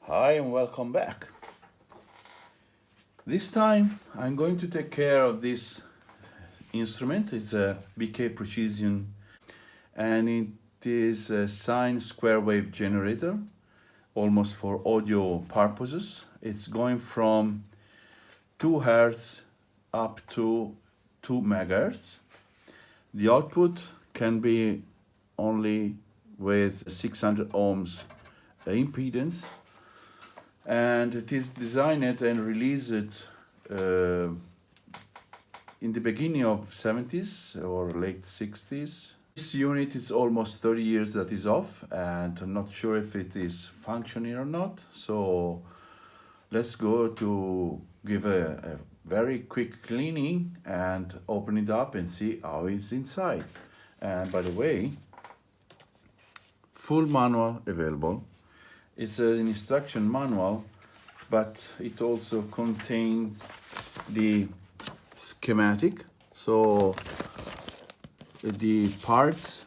Hi and welcome back. This time I'm going to take care of this instrument. It's a B&k PRECISION and it is a sine square wave generator, almost for audio purposes. It's going from 2 Hz up to 2 MHz. The output can be only with 600 ohms impedance, and it is designed and released in the beginning of 70s or late 60s. This unit is almost 30 years that is off, and I'm not sure if it is functioning or not. So let's go to give a very quick cleaning and open it up and see how it's inside. And by the way, full manual available. It's an instruction manual, but it also contains the schematic, so the parts,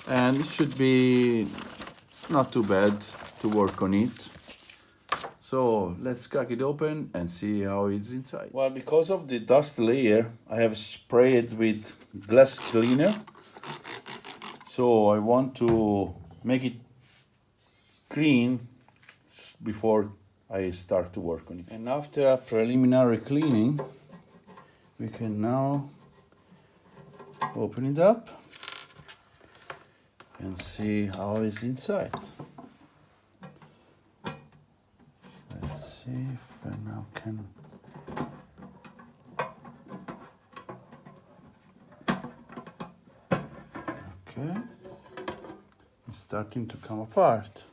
and it should be not too bad to work on it. So let's crack it open and see how it's inside. Well, because of the dust layer, I have sprayed with glass cleaner. So I want to make it clean before I start to work on it. And after a preliminary cleaning, we can now open it up and see how it's inside. Let's see if I now can. Okay, it's starting to come apart.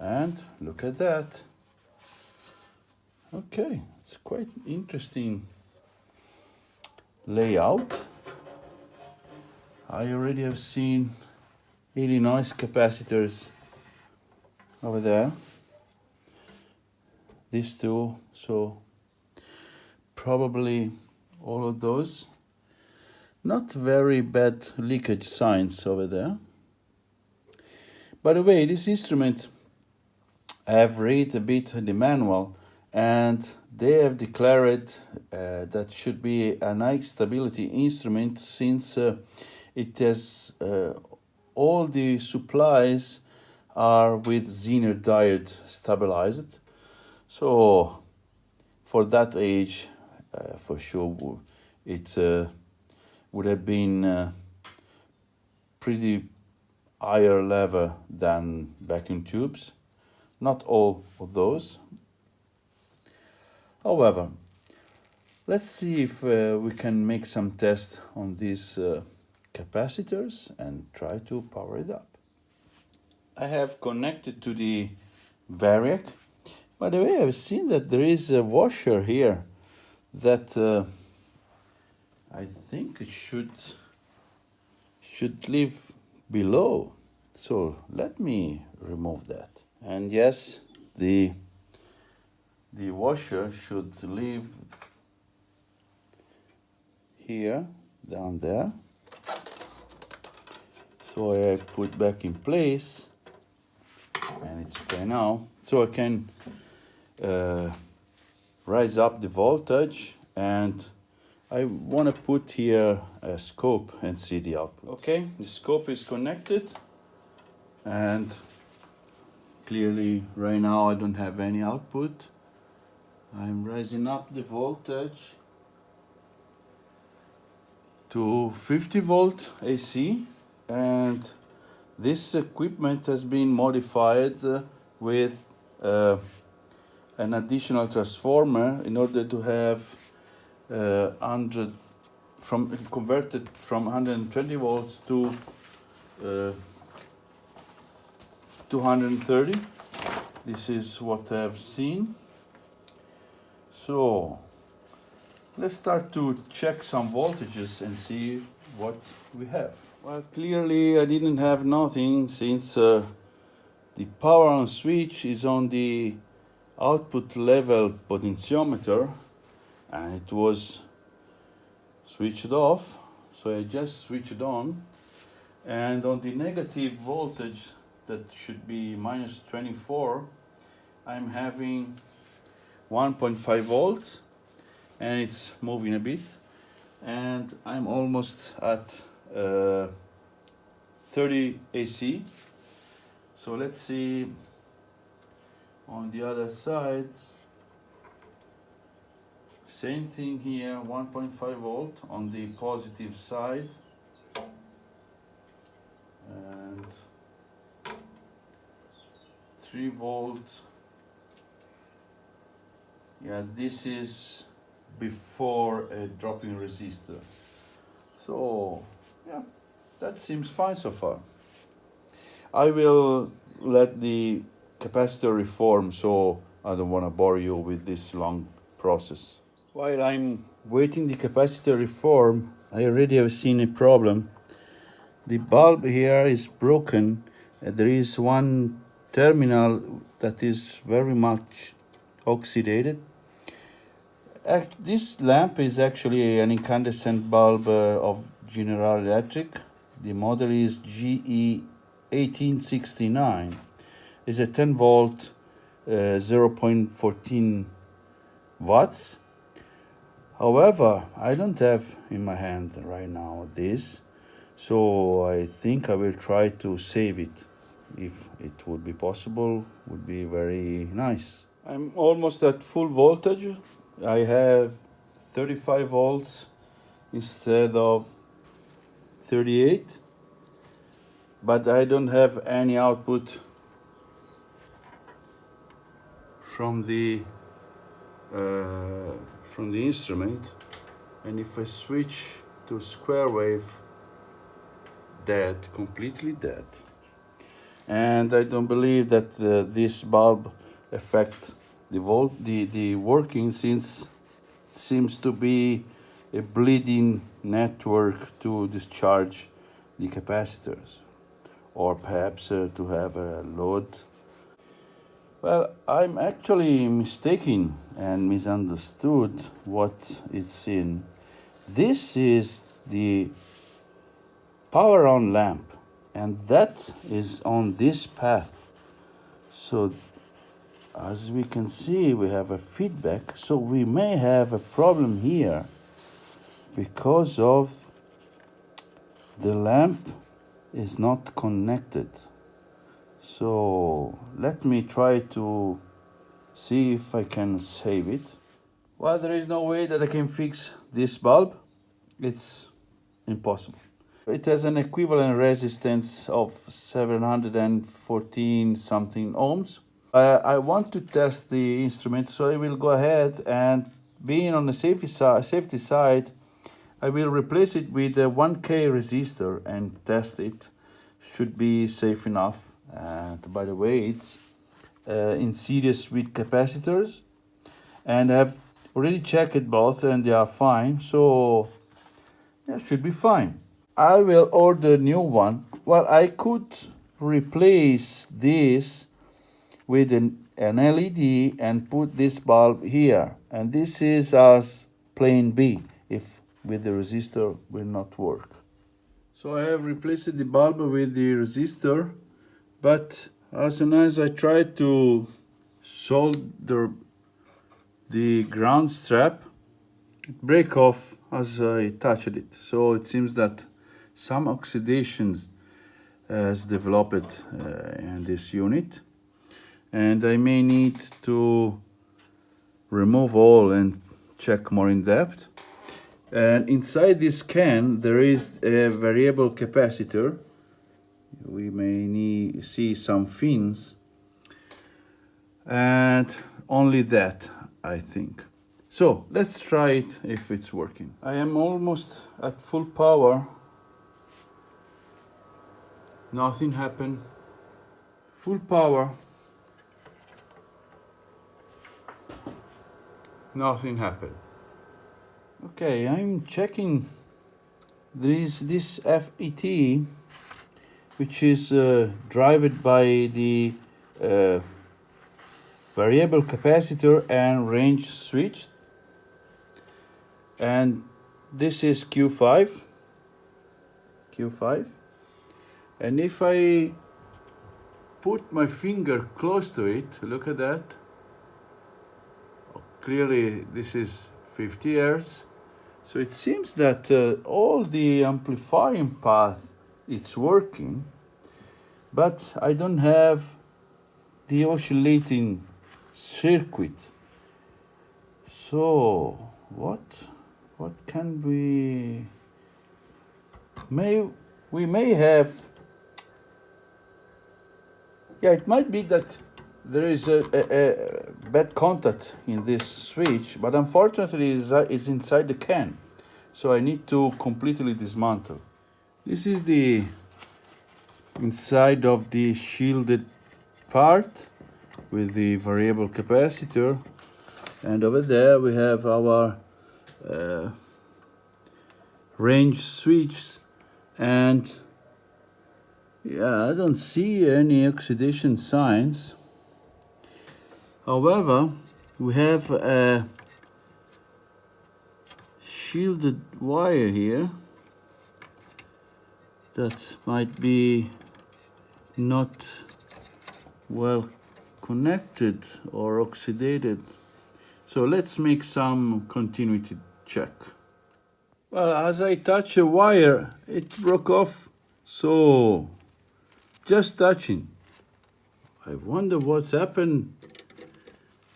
And look at that. Okay, it's quite interesting layout. I already have seen Illinois capacitors over there. These two, so probably all of those. Not very bad leakage signs over there. By the way, this instrument, I have read a bit the manual, and they have declared that should be a high stability instrument, since it has all the supplies are with Zener diode stabilized. So for that age, for sure, it would have been pretty higher level than vacuum tubes. Not all of those. However, let's see if we can make some tests on these capacitors and try to power it up. I have connected to the variac. By the way, I've seen that there is a washer here that I think it should live below. So let me remove that. And yes, the washer should live here, down there. So I put back in place, and it's okay now. So I can rise up the voltage, and I want to put here a scope and see the output. Okay, the scope is connected, and clearly right now I don't have any output. I'm raising up the voltage to 50 volt AC, and this equipment has been modified with an additional transformer in order to have converted from 120 volts to 230. This is what I've seen. So let's start to check some voltages and see what we have. Well, clearly I didn't have nothing, since the power on switch is on the output level potentiometer, and it was switched off. So I just switched on, and on the negative voltage, that should be minus 24, I'm having 1.5 volts and it's moving a bit, and I'm almost at 30 AC. So let's see on the other side. Same thing here, 1.5 volt on the positive side, and 3 volt. Yeah, this is before a dropping resistor. So yeah, that seems fine so far. I will let the capacitor reform, so I don't want to bore you with this long process. While I'm waiting the capacitor reform, I already have seen a problem. The bulb here is broken. There is one terminal that is very much oxidated. This lamp is actually an incandescent bulb of General Electric. The model is GE1869. It's a 10 volt, 0.14 watts. However, I don't have in my hand right now this, so I think I will try to save it. If it would be possible, would be very nice. I'm almost at full voltage. I have 35 volts instead of 38, but I don't have any output from the instrument. And if I switch to square wave, dead, completely dead. And I don't believe that this bulb affects the working, since it seems to be a bleeding network to discharge the capacitors, or perhaps to have a load. Well, I'm actually mistaken and misunderstood what it's in. This is the power on lamp, and that is on this path. So as we can see, we have a feedback, so we may have a problem here because of the lamp is not connected. So let me try to see if I can save it. Well, there is no way that I can fix this bulb. It's impossible. It has an equivalent resistance of 714 something ohms. I want to test the instrument, so I will go ahead, and being on the safety side, I will replace it with a 1K resistor and test it. Should be safe enough. And by the way, it's in series with capacitors, and I've already checked both and they are fine, so yeah, should be fine. I will order a new one. Well, I could replace this with an LED and put this bulb here, and this is as plain B, if with the resistor will not work. So I have replaced the bulb with the resistor, but as soon as I try to solder the ground strap, it breaks off as I touched it. So it seems that some oxidations has developed in this unit, and I may need to remove all and check more in depth. And inside this can there is a variable capacitor. We may see some fins, and only that, I think. So let's try it if it's working. I am almost at full power. Nothing happened. Full power. Nothing happened. Okay, I'm checking. There is this FET, which is driven by the variable capacitor and range switch, and this is Q5, and if I put my finger close to it, look at that, clearly this is 50 Hz. So it seems that all the amplifying path it's working, but I don't have the oscillating circuit. So what can we may have? Yeah, it might be that there is a bad contact in this switch, but unfortunately it's inside the can, so I need to completely dismantle. This is the inside of the shielded part with the variable capacitor, and over there we have our range switch, and yeah, I don't see any oxidation signs. However, we have a shielded wire here that might be not well connected or oxidated. So let's make some continuity check. Well, as I touch a wire, it broke off. So just touching. I wonder what's happened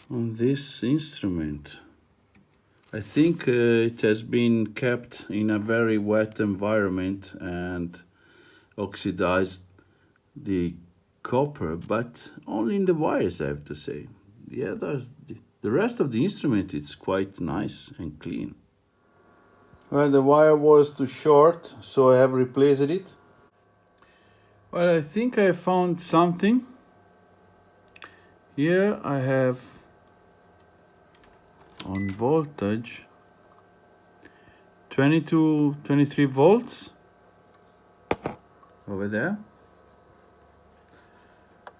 on this instrument. I think it has been kept in a very wet environment and oxidized the copper, but only in the wires, I have to say. The rest of the instrument is quite nice and clean. Well, the wire was too short, so I have replaced it. Well, I think I found something. Here I have on voltage 23 volts over there,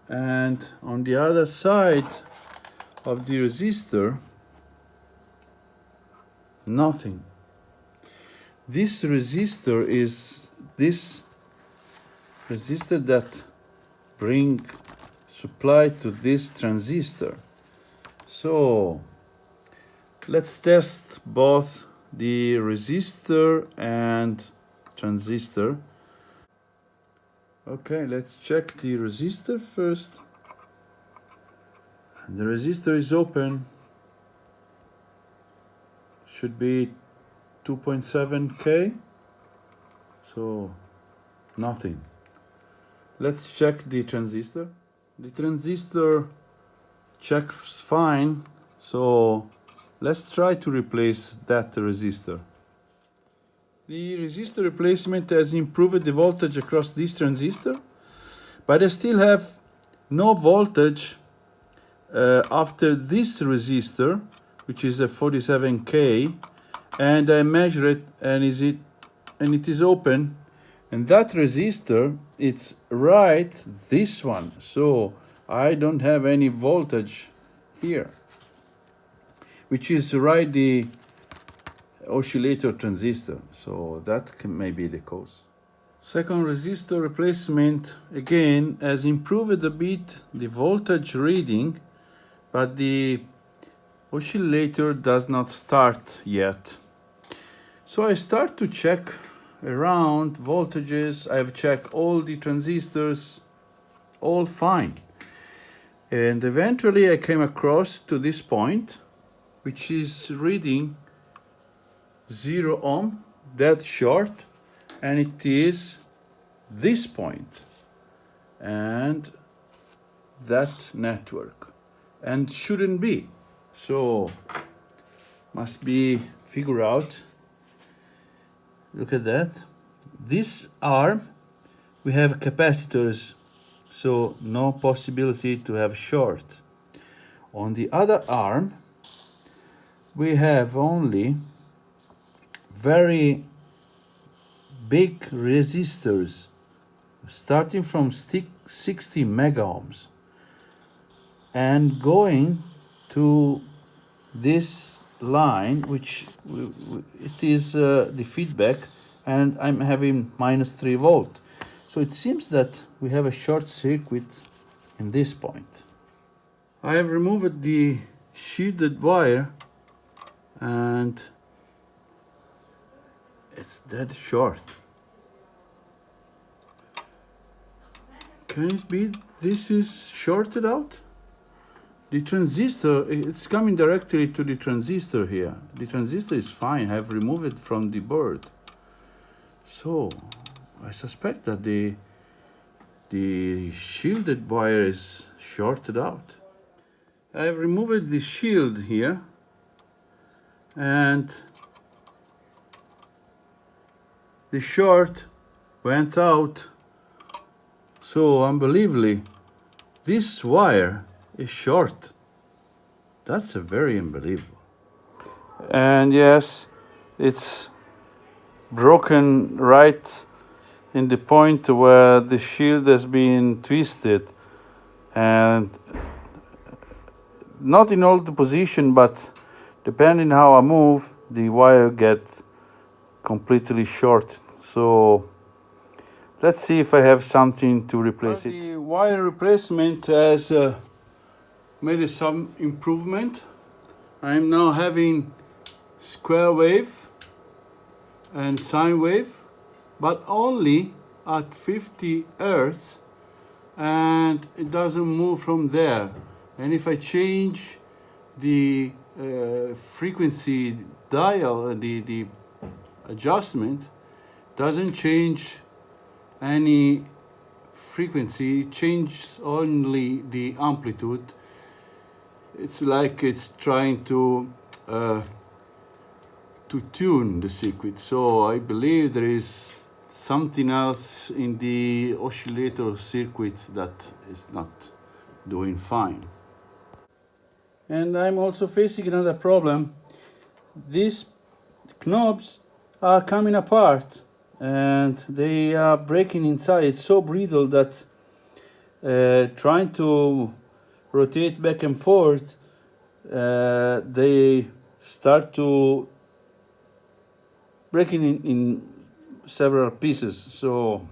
and on the other side of the resistor nothing. This resistor is this resistor that bring supply to this transistor. So let's test both the resistor and transistor. Okay, let's check the resistor first. The resistor is open. Should be 2.7K. So nothing. Let's check the transistor. The transistor checks fine. So let's try to replace that resistor. The resistor replacement has improved the voltage across this transistor, but I still have no voltage after this resistor, which is a 47K, and I measure it, and it is open, and that resistor, it's right this one, so I don't have any voltage here, which is right the oscillator transistor, so that may be the cause. Second resistor replacement again has improved a bit the voltage reading, but the oscillator does not start yet. So I start to check around voltages. I've checked all the transistors, all fine, and eventually I came across to this point, which is reading 0 ohm, dead short, and it is this point and that network, and shouldn't be, so must be figure out. Look at that. This arm we have capacitors, so no possibility to have short. On the other arm we have only very big resistors starting from 60 mega ohms and going to this line, which it is the feedback, and I'm having -3 volt. So it seems that we have a short circuit in this point. I have removed the shielded wire, and it's dead short. Can it be this is shorted out? The transistor, it's coming directly to the transistor here. The transistor is fine, I've removed it from the board. So I suspect that the shielded wire is shorted out. I've removed the shield here, and the short went out. So unbelievably, this wire is short. That's a very unbelievable. And yes, it's broken right in the point where the shield has been twisted, and not in all the position, but depending how I move, the wire gets completely short. So let's see if I have something to replace it. The wire replacement has made some improvement. I'm now having square wave and sine wave, but only at 50 Hertz, and it doesn't move from there. And if I change the frequency dial, the adjustment, doesn't change any frequency, it changes only the amplitude. It's like it's trying to tune the circuit. So I believe there is something else in the oscillator circuit that is not doing fine. And I'm also facing another problem. These knobs are coming apart and they are breaking inside. It's so brittle that trying to rotate back and forth, they start to breaking in several pieces. So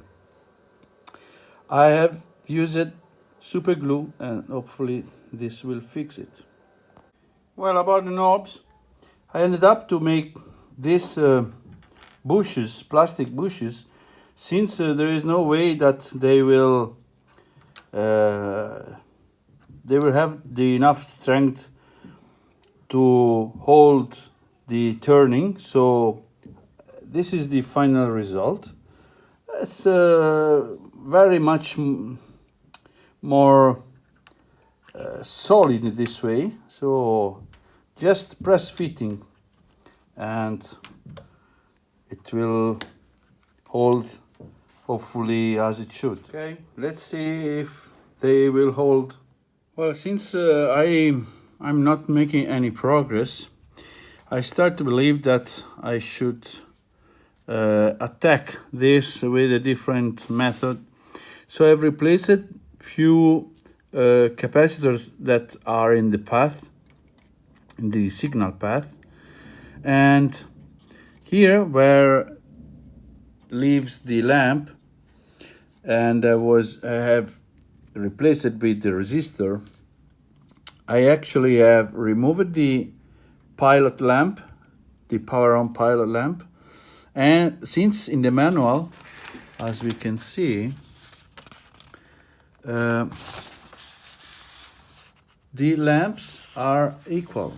I have used super glue, and hopefully this will fix it. Well, about the knobs, I ended up to make these bushes, plastic bushes, since there is no way that they will have the enough strength to hold the turning. So this is the final result. It's very much more solid in this way. So just press fitting and it will hold hopefully as it should. Okay, let's see if they will hold. Well, since I'm not making any progress, I start to believe that I should attack this with a different method. So I've replaced few capacitors that are in the path, in the signal path, and here where leaves the lamp, and I have replaced it with the resistor. I actually have removed the pilot lamp, the power on pilot lamp, and since in the manual, as we can see, the lamps are equal,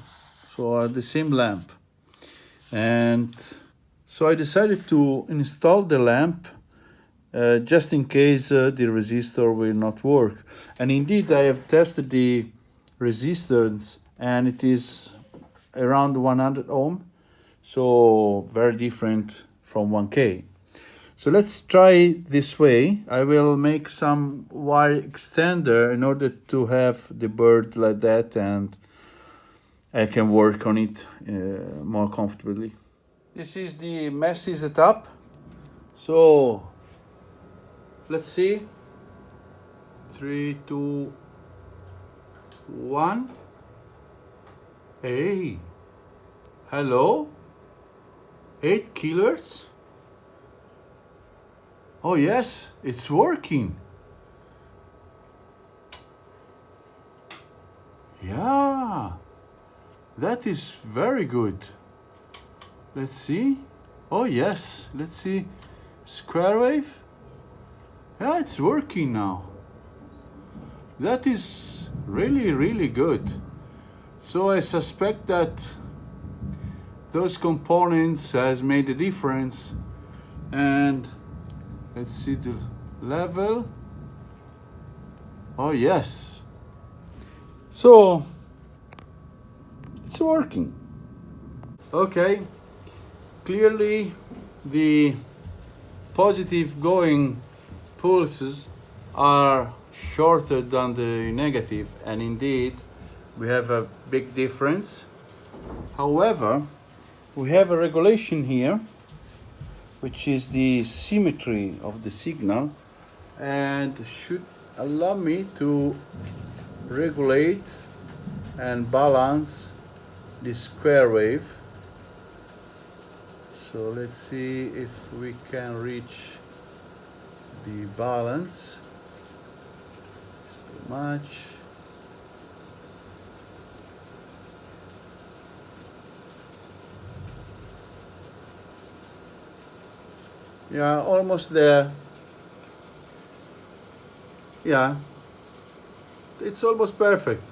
so are the same lamp. And so I decided to install the lamp just in case the resistor will not work. And indeed I have tested the resistance and it is around 100 ohm, so very different from 1K. So let's try this way. I will make some wire extender in order to have the bird like that, and I can work on it more comfortably. This is the messy setup. So let's see. 3, 2, 1. Hey, hello? 8 kilohertz? Oh yes, it's working. Yeah, That is very good. Let's see. Oh yes, let's see. Square wave. Yeah, it's working now. That is really, really good. So I suspect that those components has made a difference. And let's see the level. Oh yes. So it's working. Okay. Clearly the positive going pulses are shorter than the negative, and indeed we have a big difference. However, we have a regulation here, which is the symmetry of the signal, and should allow me to regulate and balance the square wave. So let's see if we can reach the balance. Too much. Yeah, almost there. Yeah, it's almost perfect.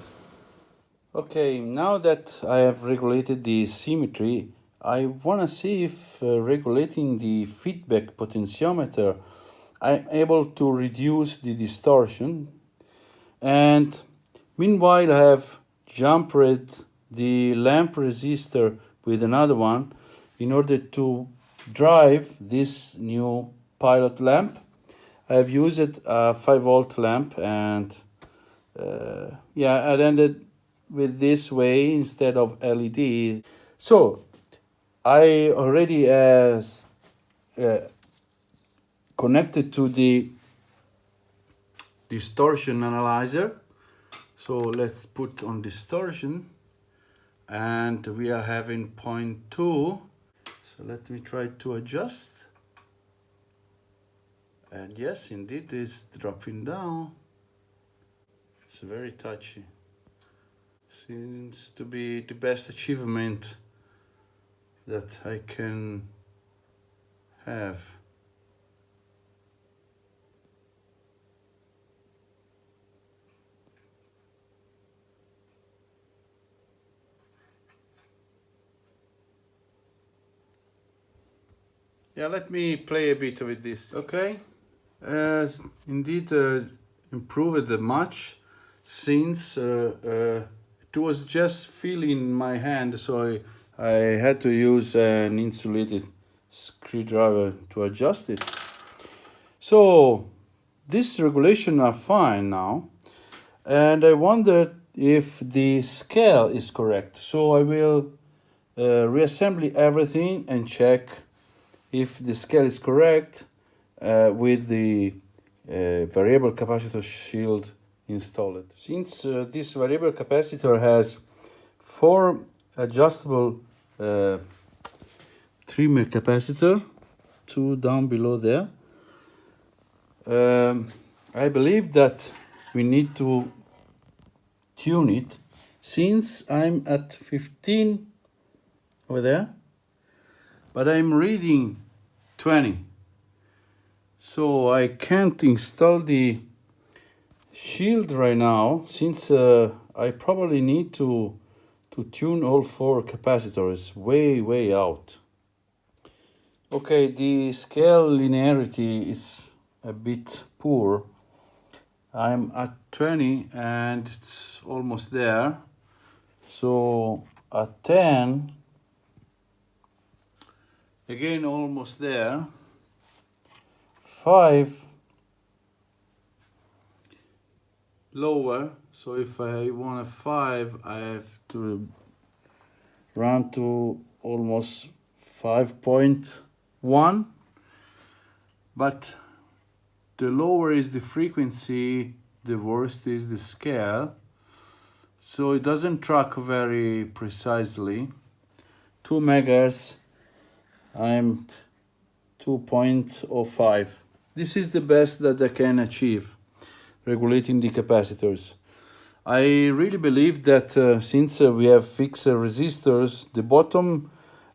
Okay, now that I have regulated the symmetry, I want to see if regulating the feedback potentiometer, I'm able to reduce the distortion. And meanwhile, I have jumpered the lamp resistor with another one in order to drive this new pilot lamp. I have used a 5-volt lamp, and yeah, I ended with this way instead of LED. So I already has connected to the distortion analyzer. So let's put on distortion, and we are having 0.2. So let me try to adjust. And yes, indeed, it's dropping down. It's very touchy. Seems to be the best achievement that I can have. Yeah, let me play a bit with this. Okay, indeed improved much since it was just feeling my hand, so I had to use an insulated screwdriver to adjust it. So these regulations are fine now, and I wondered if the scale is correct. So I will reassemble everything and check if the scale is correct with the variable capacitor shield installed. Since this variable capacitor has 4 adjustable trimmer capacitor, 2 down below there, I believe that we need to tune it. Since I'm at 15 over there, but I'm reading 20, so I can't install the shield right now, since I probably need to tune all 4 capacitors way out. Okay, the scale linearity is a bit poor. I'm at 20 and it's almost there. So at 10, again almost there. 5, lower. So if I want a 5, I have to run to almost 5.1. But the lower is the frequency, the worse is the scale. So it doesn't track very precisely. 2 megahertz, I'm 2.05. This is the best that I can achieve regulating the capacitors. I really believe that since we have fixed resistors, the bottom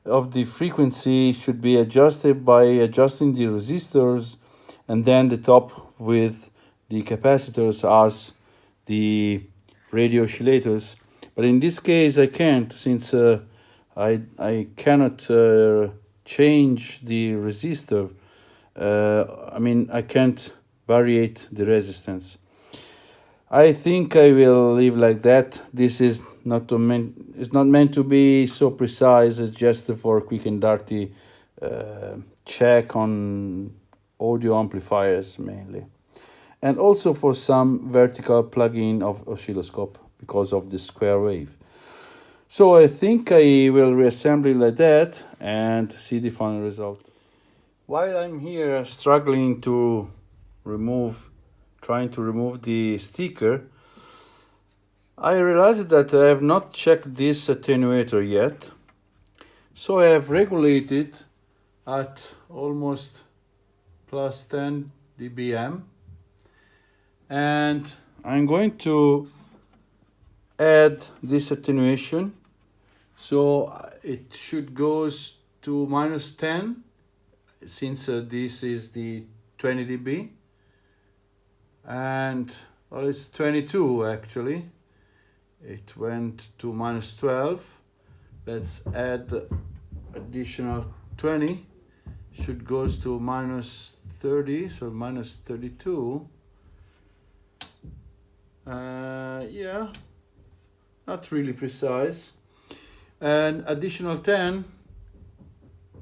of the frequency should be adjusted by adjusting the resistors, and then the top with the capacitors as the radio oscillators. But in this case I can't, since I cannot change the resistor. I can't variate the resistance. I think I will leave like that. This is not meant to be so precise. It's just for quick and dirty check on audio amplifiers mainly, and also for some vertical plug-in of oscilloscope because of the square wave. So I think I will reassemble like that and see the final result. While I'm here struggling to trying to remove the sticker, I realized that I have not checked this attenuator yet. So I have regulated at almost plus 10 dBm, and I'm going to add this attenuation. So it should go to minus 10, since this is the 20 dB, and well, it's 22 actually. It went to minus 12. Let's add additional 20. Should goes to minus 30, so minus 32. Yeah, not really precise. And additional 10,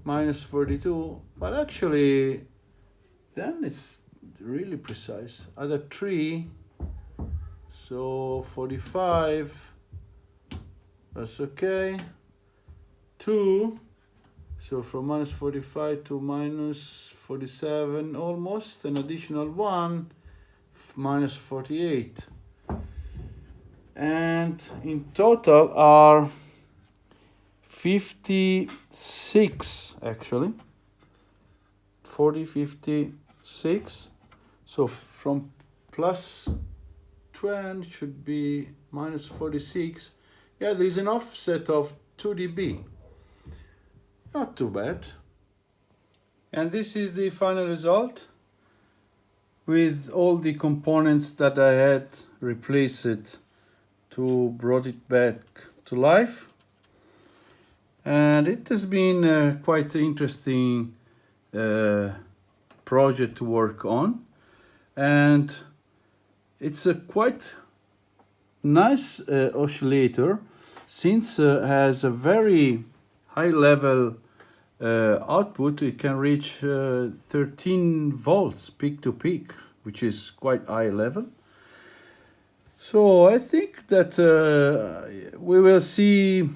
minus 42. But actually, then it's really precise. Other 3, so 45. That's okay. 2, so from minus 45 to minus 47 almost. An additional 1, minus 48. And in total are 56 actually. 40, 56. So from plus 20 should be minus 46. Yeah, there is an offset of 2 dB. Not too bad. And this is the final result with all the components that I had replaced to brought it back to life. And it has been quite interesting project to work on, and it's a quite nice oscillator, since it has a very high level output. It can reach 13 volts peak to peak, which is quite high level. So I think that we will see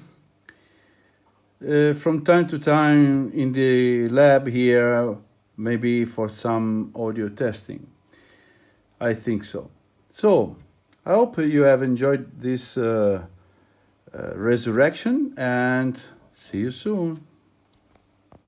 from time to time in the lab here, maybe for some audio testing. I think so. So I hope you have enjoyed this resurrection, and see you soon.